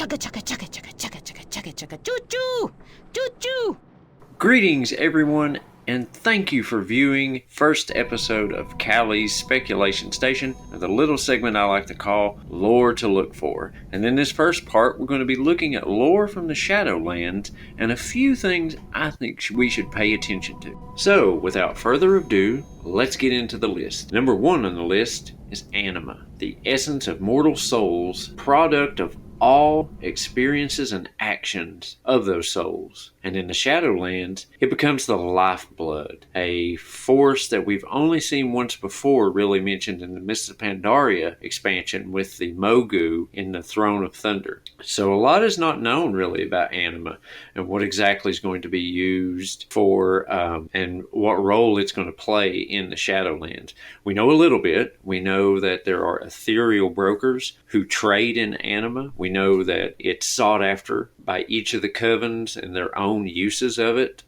chugga chugga chugga chugga chugga chugga chugga chugga choo choo choo choo. Greetings, everyone, and thank you for viewing first episode of Callie's Speculation Station, the little segment I like to call Lore to Look For. And in this first part, we're going to be looking at lore from the Shadowlands and a few things I think we should pay attention to. So, without further ado, let's get into the list. Number 1 on the list is Anima, the essence of mortal souls, product of all experiences and actions of those souls. And in the Shadowlands, it becomes the lifeblood, a force that we've only seen once before really mentioned in the Mists of Pandaria expansion with the Mogu in the Throne of Thunder. So a lot is not known really about Anima and what exactly is going to be used for and what role it's going to play in the Shadowlands. We know a little bit. We know that there are ethereal brokers who trade in Anima. We know that it's sought after by each of the covens and their own uses of it.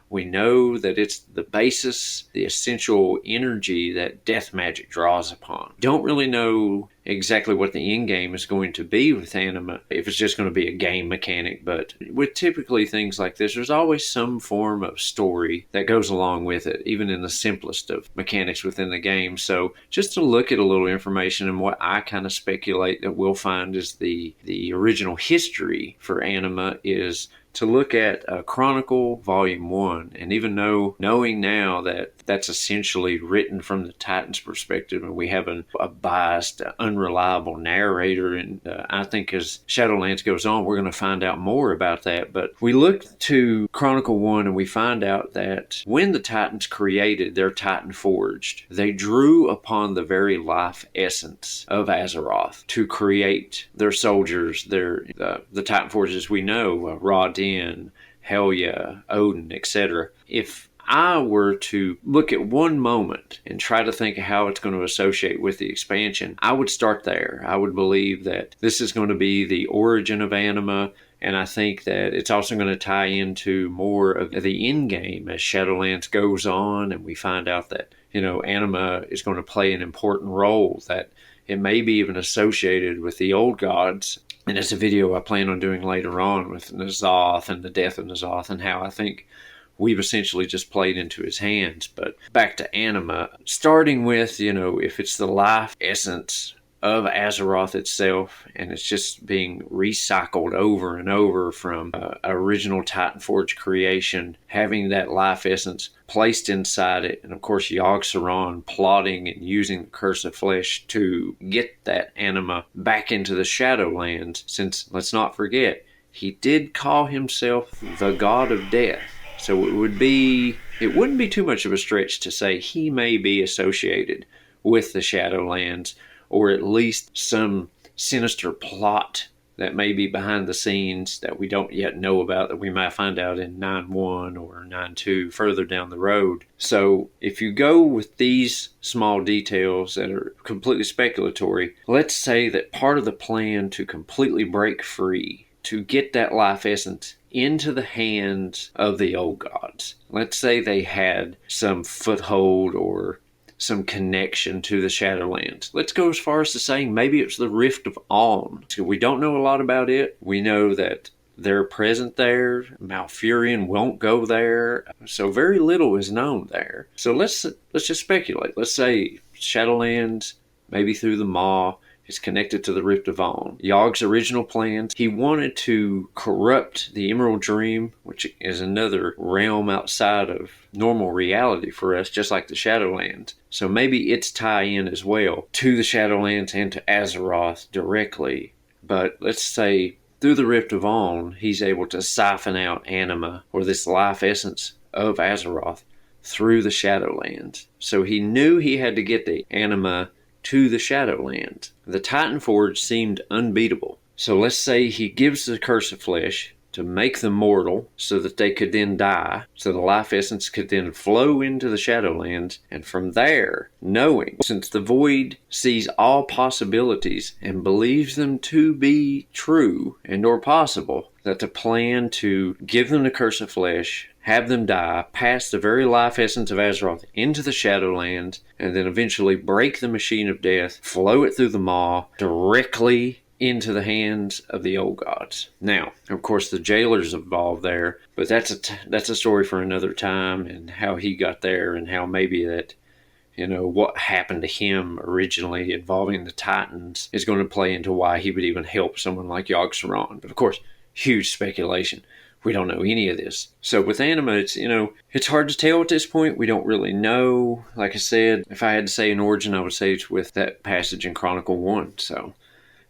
We know that it's the basis, the essential energy that death magic draws upon. Don't really know exactly what the end game is going to be with Anima, if it's just going to be a game mechanic, but with typically things like this, there's always some form of story that goes along with it, even in the simplest of mechanics within the game. So just to look at a little information, and what I kind of speculate that we'll find is the original history for Anima is to look at Chronicle Volume 1, and even knowing now that that's essentially written from the Titan's perspective, and we have a biased, unreliable narrator, and I think as Shadowlands goes on, we're going to find out more about that. But we look to Chronicle 1, and we find out that when the Titans created their Titan Forged, they drew upon the very life essence of Azeroth to create their soldiers, the Titan Forges we know, Ra-Din, Helya, Odin, etc. If I were to look at one moment and try to think of how it's going to associate with the expansion, I would start there. I would believe that this is going to be the origin of Anima, and I think that it's also going to tie into more of the end game as Shadowlands goes on, and we find out that, Anima is going to play an important role, that it may be even associated with the old gods. And it's a video I plan on doing later on with N'Zoth and the death of N'Zoth, and how I think we've essentially just played into his hands. But back to Anima, starting with, if it's the life essence of Azeroth itself, and it's just being recycled over and over from original Titanforge creation, having that life essence placed inside it, and of course Yogg-Saron plotting and using the Curse of Flesh to get that Anima back into the Shadowlands, since, let's not forget, he did call himself the God of Death. So it wouldn't be too much of a stretch to say he may be associated with the Shadowlands, or at least some sinister plot that may be behind the scenes that we don't yet know about, that we might find out in 9.1 or 9.2 further down the road. So if you go with these small details that are completely speculatory, let's say that part of the plan to completely break free, to get that life essence into the hands of the old gods, let's say they had some foothold or some connection to the Shadowlands. Let's go as far as to saying maybe it's the Rift of Aln. So we don't know a lot about it. We know that they're present there. Malfurion won't go there. So very little is known there. So let's just speculate. Let's say Shadowlands, maybe through the Maw, is connected to the Rift of Aln. Yogg's original plans, he wanted to corrupt the Emerald Dream, which is another realm outside of normal reality for us, just like the Shadowlands. So maybe its tie-in as well to the Shadowlands and to Azeroth directly. But let's say through the Rift of Aln, he's able to siphon out Anima, or this life essence of Azeroth, through the Shadowlands. So he knew he had to get the Anima to the Shadowlands. The Titanforge seemed unbeatable. So let's say he gives the Curse of Flesh to make them mortal so that they could then die, so the life essence could then flow into the Shadowlands, and from there, knowing, since the Void sees all possibilities and believes them to be true and or possible, that the plan to give them the Curse of Flesh, have them die, pass the very life essence of Azeroth into the Shadowlands, and then eventually break the Machine of Death, flow it through the Maw, directly into the hands of the old gods. Now, of course, the jailers involved there, but that's a story for another time, and how he got there, and how maybe that, what happened to him originally involving the Titans is going to play into why he would even help someone like Yogg-Saron. But of course, huge speculation. We don't know any of this. So with Anima, it's hard to tell at this point. We don't really know. Like I said, if I had to say an origin, I would say it's with that passage in Chronicle 1. So,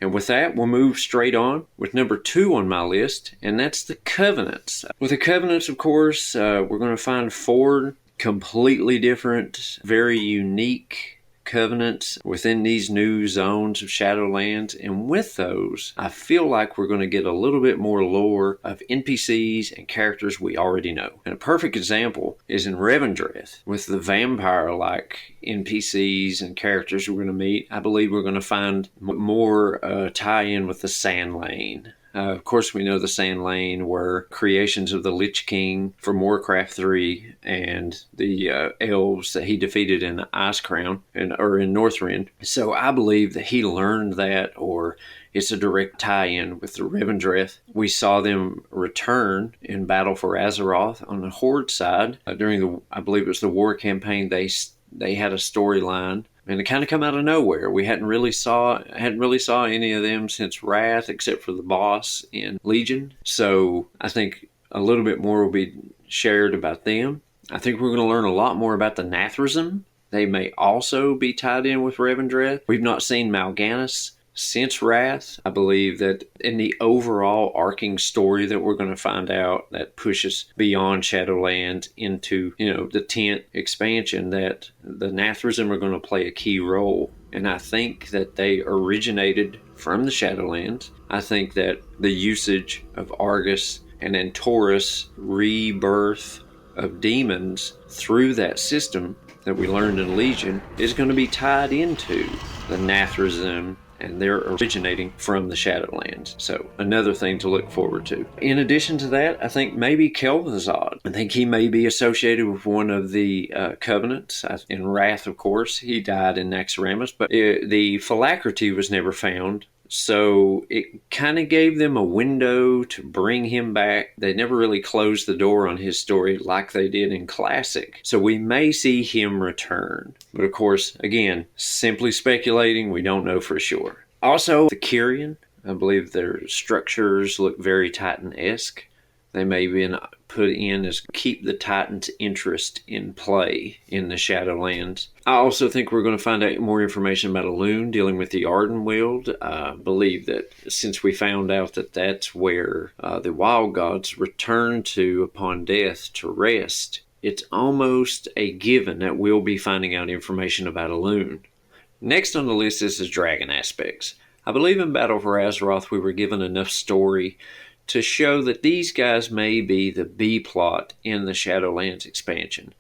and with that, we'll move straight on with number 2 on my list, and that's the Covenants. With the Covenants, of course, we're going to find 4 completely different, very unique covenants within these new zones of Shadowlands, and with those, I feel like we're going to get a little bit more lore of NPCs and characters we already know. And a perfect example is in Revendreth, with the vampire-like NPCs and characters we're going to meet. I believe we're going to find more tie-in with the Sand Lane. Of course, we know the Sand Lane were creations of the Lich King from Warcraft 3 and the elves that he defeated in Icecrown or in Northrend. So I believe that he learned that, or it's a direct tie-in with the Revendreth. We saw them return in Battle for Azeroth on the Horde side during I believe it was the war campaign. They had a storyline. And it kind of come out of nowhere. We hadn't really saw any of them since Wrath, except for the boss in Legion. So I think a little bit more will be shared about them. I think we're going to learn a lot more about the Nathrazim. They may also be tied in with Revendreth. We've not seen Mal'Ganis since Wrath. I believe that in the overall arcing story that we're going to find out that pushes beyond Shadowlands into, the 10th expansion, that the Nathrazim are going to play a key role. And I think that they originated from the Shadowlands. I think that the usage of Argus and Antorus rebirth of demons through that system that we learned in Legion is going to be tied into the Nathrazim, and they're originating from the Shadowlands. So another thing to look forward to. In addition to that, I think maybe Kel'Thuzad. I think he may be associated with one of the covenants. In Wrath, of course, he died in Naxxramas, but the Phylactery was never found. So it kind of gave them a window to bring him back. They never really closed the door on his story like they did in Classic. So we may see him return. But of course, again, simply speculating, we don't know for sure. Also, the Kyrian, I believe their structures look very Titan-esque. They may be put in as keep the Titans' interest in play in the Shadowlands. I also think we're going to find out more information about Elune dealing with the Ardenweald. I believe that since we found out that that's where the Wild Gods return to upon death to rest, it's almost a given that we'll be finding out information about Elune. Next on the list is the dragon aspects. I believe in Battle for Azeroth we were given enough story to show that these guys may be the B-plot in the Shadowlands expansion.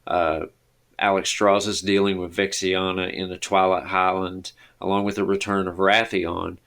Alexstrasza is dealing with Vexiana in the Twilight Highlands, along with the return of Wrathion,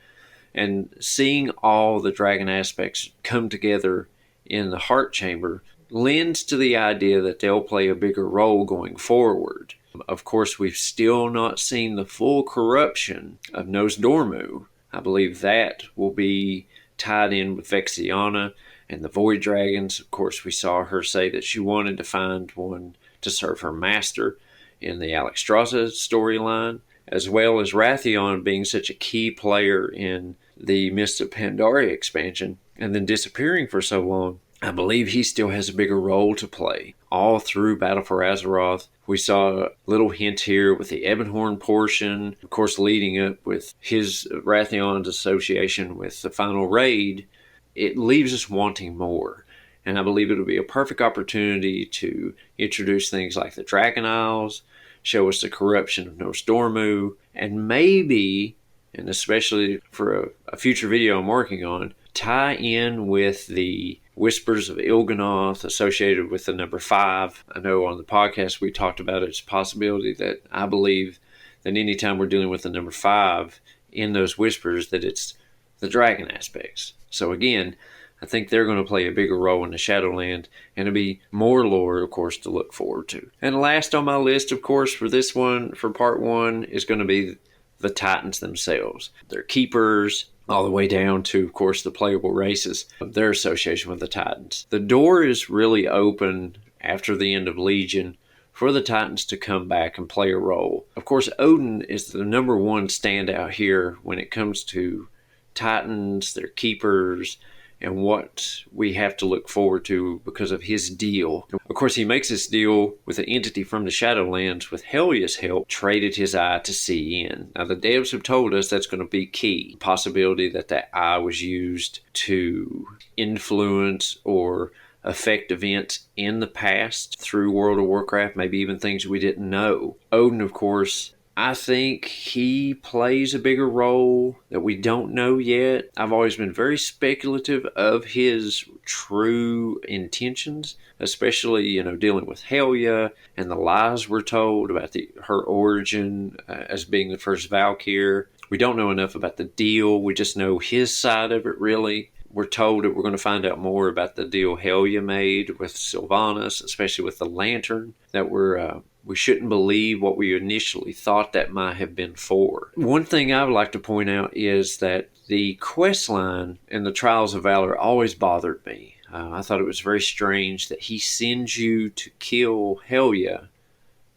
and seeing all the dragon aspects come together in the Heart Chamber lends to the idea that they'll play a bigger role going forward. Of course, we've still not seen the full corruption of Nosdormu. I believe that will be tied in with Vexiana and the Void Dragons. Of course, we saw her say that she wanted to find one to serve her master in the Alexstrasza storyline, as well as Wrathion being such a key player in the Mist of Pandaria expansion and then disappearing for so long. I believe he still has a bigger role to play. All through Battle for Azeroth, we saw a little hint here with the Ebonhorn portion, of course leading up with his Wrathion's association with the final raid. It leaves us wanting more. And I believe it'll be a perfect opportunity to introduce things like the Dragon Isles, show us the corruption of Nosdormu, and maybe, and especially for a future video I'm working on, tie in with the Whispers of Il'gynoth associated with the number 5. I know on the podcast we talked about it's a possibility that I believe that anytime we're dealing with the number 5 in those Whispers, that it's the dragon aspects. So again, I think they're going to play a bigger role in the Shadowland, and it'll be more lore, of course, to look forward to. And last on my list, of course, for this one, for part 1, is going to be the Titans themselves. Their keepers, all the way down to, of course, the playable races of their association with the Titans. The door is really open after the end of Legion for the Titans to come back and play a role. Of course, Odin is the number one standout here when it comes to Titans, their keepers, and what we have to look forward to because of his deal. Of course, he makes this deal with an entity from the Shadowlands with Helya's help, traded his eye to see in. Now, the devs have told us that's going to be key. The possibility that that eye was used to influence or affect events in the past through World of Warcraft, maybe even things we didn't know. Odin, of course, I think he plays a bigger role that we don't know yet. I've always been very speculative of his true intentions, especially, dealing with Helya and the lies we're told about her origin as being the first Valkyr. We don't know enough about the deal. We just know his side of it, really. We're told that we're going to find out more about the deal Helya made with Sylvanas, especially with the lantern, that we shouldn't believe what we initially thought that might have been for. One thing I would like to point out is that the quest line in the Trials of Valor always bothered me. I thought it was very strange that he sends you to kill Helya,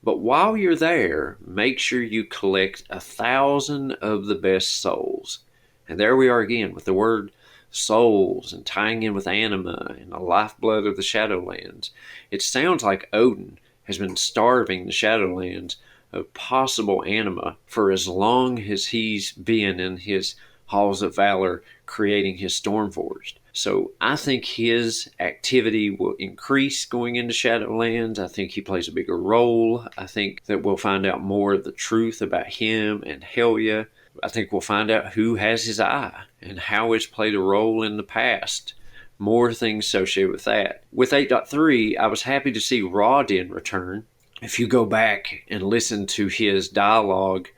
but while you're there, make sure you collect 1,000 of the best souls. And there we are again with the word souls and tying in with Anima and the lifeblood of the Shadowlands. It sounds like Odin has been starving the Shadowlands of possible Anima for as long as he's been in his Halls of Valor creating his Stormforged. So I think his activity will increase going into Shadowlands. I think he plays a bigger role. I think that we'll find out more of the truth about him and Helya. I think we'll find out who has his eye and how it's played a role in the past. More things associated with that. With 8.3, I was happy to see Rawdin return. If you go back and listen to his dialogue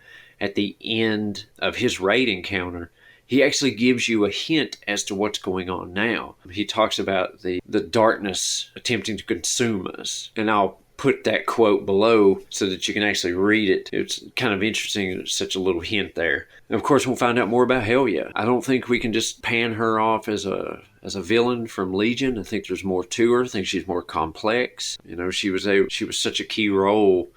at the end of his raid encounter, he actually gives you a hint as to what's going on now. He talks about the darkness attempting to consume us. And I'll put that quote below so that you can actually read it. It's kind of interesting. There's such a little hint there. And of course, we'll find out more about Helya. I don't think we can just pan her off as a villain from Legion. I think there's more to her. I think she's more complex. She was such a key role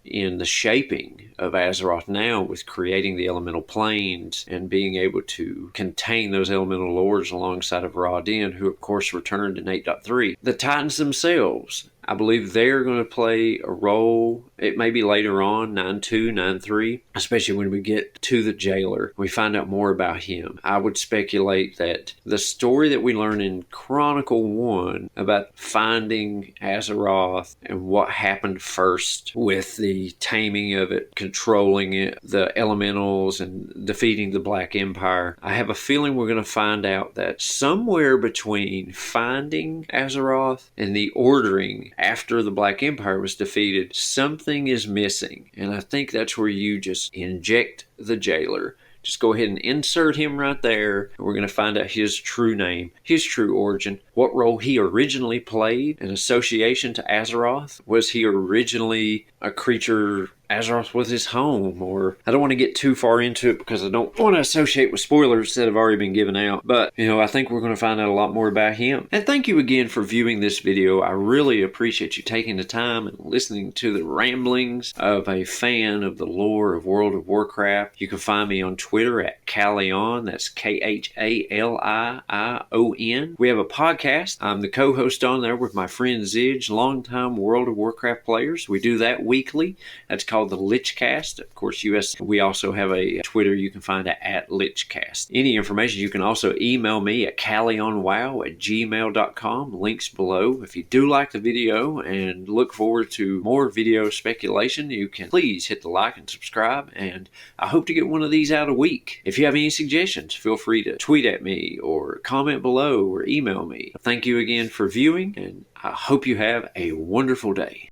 in the shaping of Azeroth now, with creating the elemental planes and being able to contain those elemental lords alongside of Rawdin, who of course returned in 8.3. The Titans themselves, I believe they're going to play a role. It may be later on, 9.2, 9.3, especially when we get to the jailer. We find out more about him. I would speculate that the story that we learn in Chronicle 1 about finding Azeroth and what happened first with the taming of it, controlling it, the elementals, and defeating the Black Empire. I have a feeling we're going to find out that somewhere between finding Azeroth and the ordering after the Black Empire was defeated, something is missing. And I think that's where you just inject the jailer. Just go ahead and insert him right there. And we're going to find out his true name, his true origin, what role he originally played in association to Azeroth. Was he originally a creature Azeroth was his home? Or I don't want to get too far into it because I don't want to associate with spoilers that have already been given out. But, I think we're going to find out a lot more about him. And thank you again for viewing this video. I really appreciate you taking the time and listening to the ramblings of a fan of the lore of World of Warcraft. You can find me on Twitter at Khalion. That's Khaliion. We have a podcast. I'm the co-host on there with my friend Zidge, longtime World of Warcraft players. We do that weekly. That's called the Lichcast. Of course, we also have a Twitter you can find at Lichcast. Any information, you can also email me at Khaliionwow@gmail.com. Links below. If you do like the video and look forward to more video speculation, you can please hit the like and subscribe, and I hope to get one of these out a week. If you have any suggestions, feel free to tweet at me or comment below or email me. Thank you again for viewing, and I hope you have a wonderful day.